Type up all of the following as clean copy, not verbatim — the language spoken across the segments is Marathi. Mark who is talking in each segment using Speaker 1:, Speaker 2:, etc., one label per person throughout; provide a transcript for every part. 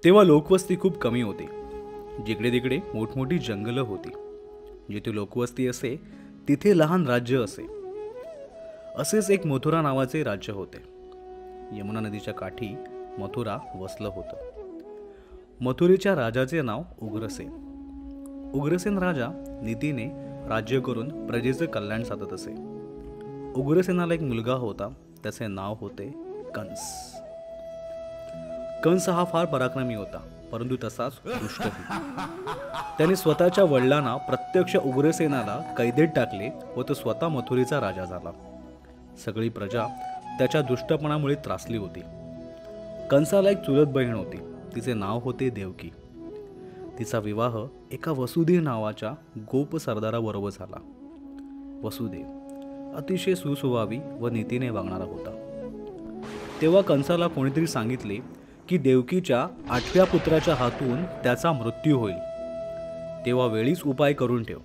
Speaker 1: तेव्हा लोकवस्ती खूप कमी होती. जिकडे तिकडे मोठमोठी जंगलं होती. जिथे लोकवस्ती असे तिथे लहान राज्य असे. असेच एक मथुरा नावाचे राज्य होते. यमुना नदीच्या काठी मथुरा वसलं होतं. मथुरेच्या राजाचे नाव उग्रसेन. उग्रसेन राजा नीतीने राज्य करून प्रजेचं कल्याण साधत असे. उग्रसेनाला एक मुलगा होता. त्याचे नाव होते कंस. कंस हा फार पराक्रमी होता, परंतु तसाच दुष्टही. त्याने स्वतःच्या वडिलांना प्रत्यक्ष उग्रसेनाला कैदेत टाकले व तो स्वतः मथुरेचा राजा झाला. सगळी प्रजा त्याच्या दुष्टपणामुळे त्रासली होती. कंसाला एक चुलत बहीण होती. तिचे नाव होते देवकी. तिचा विवाह एका वसुदेव नावाच्या गोप सरदाराबरोबर झाला. वसुदेव अतिशय सुस्वभावी व नीतीने वागणारा होता. तेव्हा कंसाला कोणीतरी सांगितले की देवकीच्या 8व्या पुत्राच्या हातून त्याचा मृत्यू होईल. तेव्हा वेळीच उपाय करून ठेव.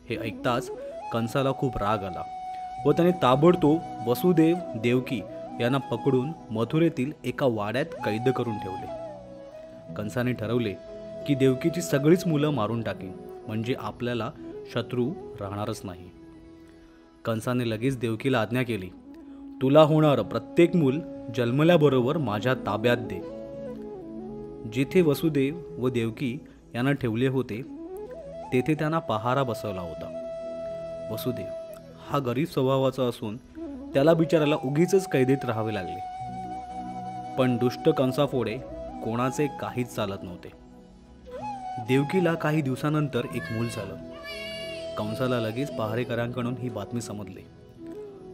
Speaker 1: हे ऐकताच कंसाला खूप राग आला व त्याने ताबडतोब वसुदेव देवकी यांना पकडून मथुरेतील एका वाड्यात कैद करून ठेवले. कंसाने ठरवले की देवकीची सगळीच मुलं मारून टाकेल, म्हणजे आपल्याला शत्रू राहणारच नाही. कंसाने लगेच देवकीला आज्ञा केली, तुला होणार प्रत्येक मूल जन्मल्याबरोबर माझ्या ताब्यात दे. जिथे वसुदेव व देवकी यांना ठेवले होते तेथे त्यांना पहारा बसवला होता. वसुदेव हा गरीब स्वभावाचा असून त्याला बिचाराला उगीचच कैदेत राहावे लागले. पण दुष्ट कंसापुढे कोणाचे काहीच चालत नव्हते. देवकीला काही दिवसानंतर एक मूल झालं. कंसाला लगेच पहारेकरांकडून ही बातमी समजली.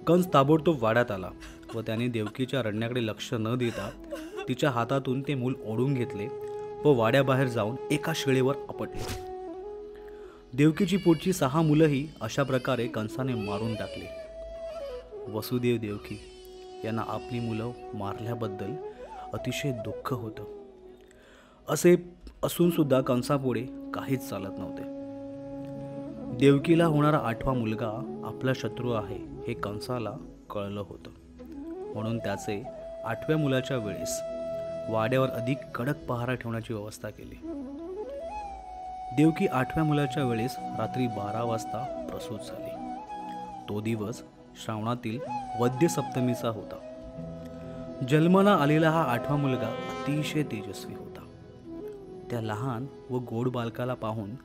Speaker 1: कंस ताबडतोब वाड्यात आला व त्याने देवकीच्या रडण्याकडे लक्ष न देता तिच्या हातातून ते मूल ओढून घेतले व वाड्याबाहेर जाऊन एका शिळेवर आपटले. देवकीची पुढची 6 मुलंही अशा प्रकारे कंसाने मारून टाकले. वसुदेव देवकी यांना आपली मुलं मारल्याबद्दल अतिशय दुःख होतं. असे असून सुद्धा कंसापुढे काहीच चालत नव्हते. देवकीला होणारा 8वा मुलगा आपला शत्रू आहे हे कंसाला कळलं होतं. म्हणून त्याचे 8व्या मुलाच्या वेळेस वाड्यावर अधिक कडक पहारा ठेवण्याची व्यवस्था केली. देवकी 8व्या मुलाच्या वेळेस रात्री 12 वाजता प्रसूत झाली. तो दिवस श्रावणातील वद्य सप्तमीचा होता. जन्माला आलेला हा 8वा मुलगा अतिशय तेजस्वी होता. त्या लहान व गोड बालकाला पाहून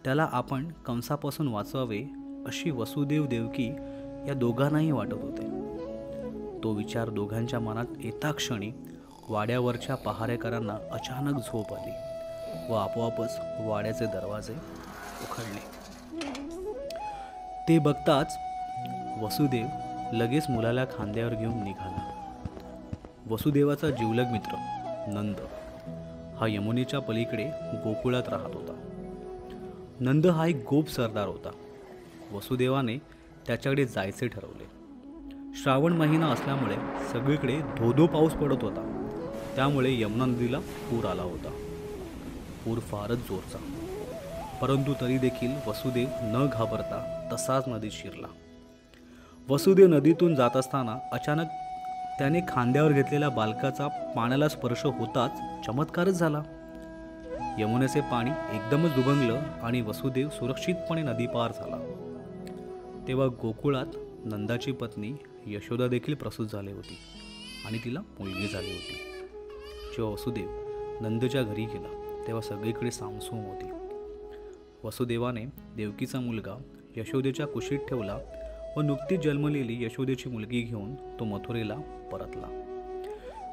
Speaker 1: त्याला आपण कंसापासून वाचवावे अशी वसुदेव देवकी या दोघांनाही वाटत होते. तो विचार दोघांच्या मनात येता क्षणी वाड्यावरच्या पहारेकरांना अचानक झोप आली व आपोआपच वाड्याचे दरवाजे उघडले. ते बघताच वसुदेव लगेच मुलाला खांद्यावर घेऊन निघाला. वसुदेवाचा जिवलग मित्र नंद हा यमुनेच्या पलीकडे गोकुळात राहत होता. नंद हा एक गोप सरदार होता. वसुदेवाने त्याच्याकडे जायचे ठरवले. श्रावण महिना असल्यामुळे सगळीकडे धोधो पाऊस पडत होता. त्यामुळे यमुना नदीला पूर आला होता. पूर फारच जोरचा, परंतु तरी देखील वसुदेव न घाबरता तसाच नदीत शिरला. वसुदेव नदीतून जात असताना अचानक त्याने खांद्यावर घेतलेल्या बालकाचा पाण्याला स्पर्श होताच चमत्कारच झाला. यमुनेचे पाणी एकदमच दुभंगलं आणि वसुदेव सुरक्षितपणे नदी पार झाला. तेव्हा गोकुळात नंदाची पत्नी यशोदा देखील प्रसूत झाली होती आणि तिला मुलगी झाली होती. जेव्हा वसुदेव नंदच्या घरी गेला तेव्हा सगळीकडे सामसूम होती. वसुदेवाने देवकीचा मुलगा यशोदेच्या कुशीत ठेवला व नुकतीच जन्मलेली यशोदेची मुलगी घेऊन तो मथुरेला परतला.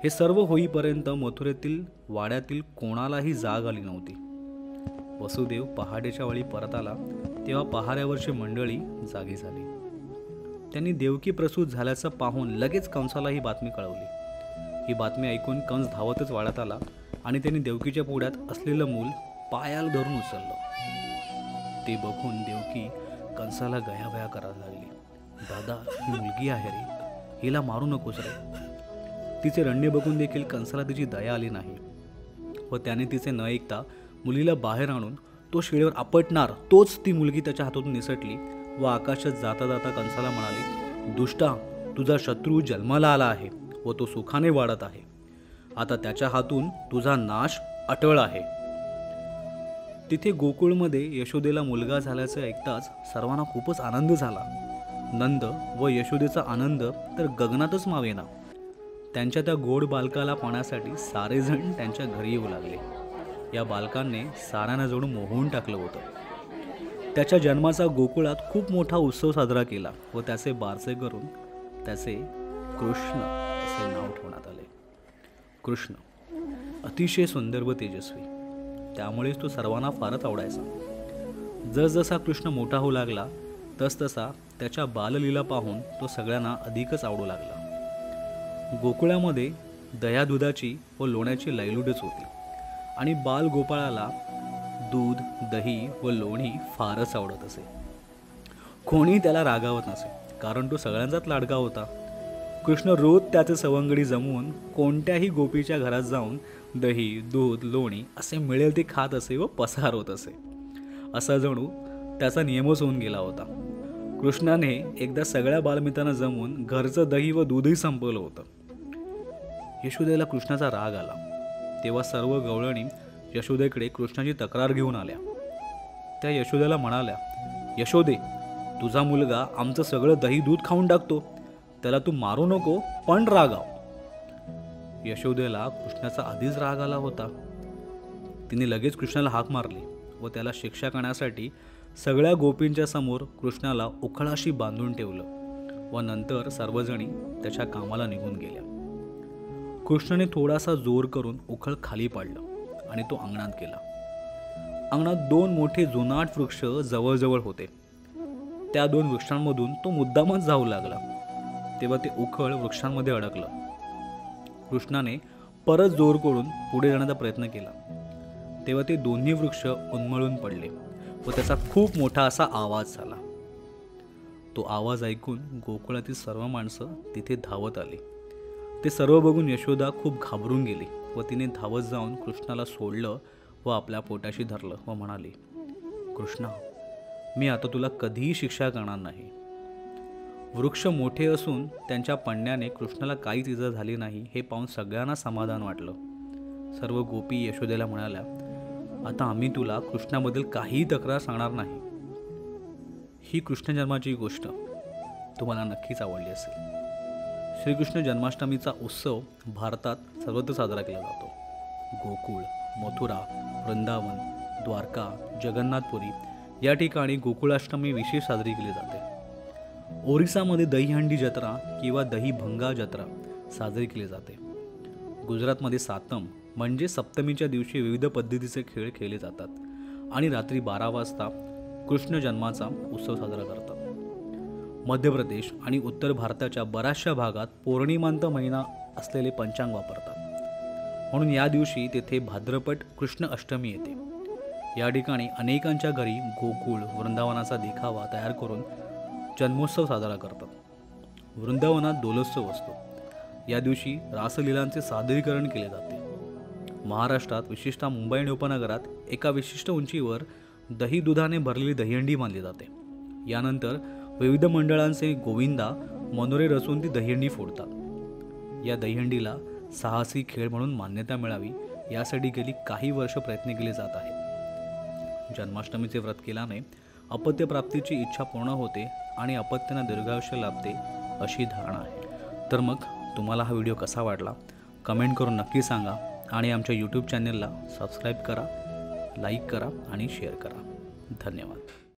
Speaker 1: हे सर्व होईपर्यंत मथुरेतील वाड्यातील कोणालाही जाग आली नव्हती. वसुदेव पहाटेच्या वेळी परत आला तेव्हा पहाऱ्यावरची मंडळी जागी झाली. त्यांनी देवकी प्रसूत झाल्याचं पाहून लगेच कंसाला ही बातमी कळवली. ही बातमी ऐकून कंस धावतच वाड्यात आला आणि त्यांनी देवकीच्या पोटात असलेलं मूल पायाला धरून उचललं. ते बघून देवकी कंसाला गयावया करायला लागली. दादा, ही मुलगी आहे रे, हिला मारू नकोस रे. तिचे रडणे बघून देखील कंसाला तिची दया आली नाही व त्याने तिचे न ऐकता मुलीला बाहेर आणून तो शिळेवर आपटणार तोच ती मुलगी त्याच्या हातातून निसटली व आकाशात जाता जाता कंसाला म्हणाली, दुष्टा, तुझा शत्रू जन्माला आला आहे व तो सुखाने वाढत आहे. आता त्याच्या हातून तुझा नाश अटळ आहे. तिथे गोकुळमध्ये यशोदेला मुलगा झाल्याचे ऐकताच सर्वांना खूपच आनंद झाला. नंद व यशोदेचा आनंद तर गगनातच मावेना. त्यांच्या त्या गोड बालकाला पाहण्यासाठी सारेजण त्यांच्या घरी येऊ लागले. या बालकाने साऱ्यांना जणू मोहून टाकलं होतं. त्याच्या जन्माचा गोकुळात खूप मोठा उत्सव साजरा केला व त्याचे बारसे करून त्याचे कृष्ण असे नाव ठेवण्यात आले. कृष्ण अतिशय सुंदर व तेजस्वी, त्यामुळेच तो सर्वांना फारच आवडायचा. जसजसा कृष्ण मोठा होऊ लागला तसतसा त्याच्या बाललीला पाहून तो सगळ्यांना अधिकच आवडू लागला. गोकुळामध्ये दह्यादुधाची व लोण्याची लयलूटच होती आणि बाल गोपाळाला दूध, दही व लोणी फारच आवडत असे. कोणी त्याला रागावत नसे, कारण तो सगळ्यांचाच लाडका होता. कृष्ण रोज त्याचे सवंगडी जमवून कोणत्याही गोपीच्या घरात जाऊन दही, दूध, लोणी असे मिळेल ते खात असे व पसार होत असे. असा जणू त्याचा नियमच होऊन गेला होता. कृष्णाने एकदा सगळ्या बालमित्रांना जमवून घरचं दही व दूधही संपवलं होतं. यशोदेला कृष्णाचा राग आला. तेव्हा सर्व गवळणी यशोदेकडे कृष्णाची तक्रार घेऊन आल्या. त्या यशोदेला म्हणाल्या, यशोदे, तुझा मुलगा आमचं सगळं दही दूध खाऊन टाकतो. त्याला तू मारू नको, पण रागाव. यशोदेला कृष्णाचा आधीच राग आला होता. तिने लगेच कृष्णाला हाक मारली व त्याला शिक्षा करण्यासाठी सगळ्या गोपींच्या समोर कृष्णाला उखळाशी बांधून ठेवलं व नंतर सर्वजणी त्याच्या कामाला निघून गेल्या. कृष्णाने थोडासा जोर करून उखळ खाली पाडलं आणि तो अंगणात गेला. अंगणात 2 मोठे जुनाट वृक्ष जवळजवळ होते. त्या 2 वृक्षांमधून तो मुद्दामच जाऊ लागला. तेव्हा ते उखळ वृक्षांमध्ये अडकलं. कृष्णाने परत जोर करून पुढे जाण्याचा प्रयत्न केला. तेव्हा ते दोन्ही वृक्ष उन्मळून पडले व त्याचा खूप मोठा असा आवाज झाला. तो आवाज ऐकून गोकुळातील सर्व माणसं तिथे धावत आली. ते सर्व बघून यशोदा खूप घाबरून गेली व तिने धावत जाऊन कृष्णाला सोडलं व आपल्या पोटाशी धरलं व म्हणाली, कृष्णा, मी आता तुला कधीही शिक्षा करणार नाही. वृक्ष मोठे असून त्यांच्या पडण्याने कृष्णाला काहीच इजा झाली नाही हे पाहून सगळ्यांना समाधान वाटलं. सर्व गोपी यशोदेला म्हणाल्या, आता आम्ही तुला कृष्णाबद्दल काहीही तक्रार सांगणार नाही. ही कृष्ण जन्माची गोष्ट तुम्हाला नक्कीच आवडली असेल. श्रीकृष्ण जन्माष्टमीचा उत्सव भारतात सर्वत्र साजरा केला जातो. गोकुळ, मथुरा, वृंदावन, द्वारका, जगन्नाथपुरी या ठिकाणी गोकुळाष्टमी विशेष साजरी केली जाते. ओरिसामध्ये दहीहंडी जत्रा किंवा दहीभंगा जत्रा साजरी केली जाते. गुजरातमध्ये सातम म्हणजे सप्तमीच्या दिवशी विविध पद्धतीचे खेळ खेळले जातात आणि रात्री 12 वाजता कृष्ण जन्माचा उत्सव साजरा करतात. मध्य प्रदेश आणि उत्तर भारताच्या बऱ्याचशा भागात पौर्णिमांत महिना असलेले पंचांग वापरतात. म्हणून या दिवशी तेथे भाद्रपद कृष्ण अष्टमी येते. या ठिकाणी अनेकांच्या घरी गोकुळ, वृंदावनाचा देखावा तयार करून जन्मोत्सव साजरा करतात. वृंदावनात दोलोत्सव असतो. या दिवशी रासलीलांचे सादरीकरण केले जाते. महाराष्ट्रात विशेषतः मुंबई आणि उपनगरात एका विशिष्ट उंचीवर दही दुधाने भरलेली दहीहंडी बांधली जाते. यानंतर विविध मंडळांचे गोविंदा मनोरे रचून ती दहीहंडी फोडतात. या दहीहंडीला साहसी खेळ म्हणून मान्यता मिळावी यासाठी गेली काही वर्ष प्रयत्न केले जात आहेत. जन्माष्टमीचे व्रत केल्याने अपत्यप्राप्तीची इच्छा पूर्ण होते आणि अपत्यांना दीर्घायुष्य लाभते अशी धारणा आहे. तर मग तुम्हाला हा व्हिडिओ कसा वाटला कमेंट करून नक्की सांगा आणि आमच्या यूट्यूब चॅनलला सबस्क्राईब करा, लाईक करा आणि शेअर करा. धन्यवाद.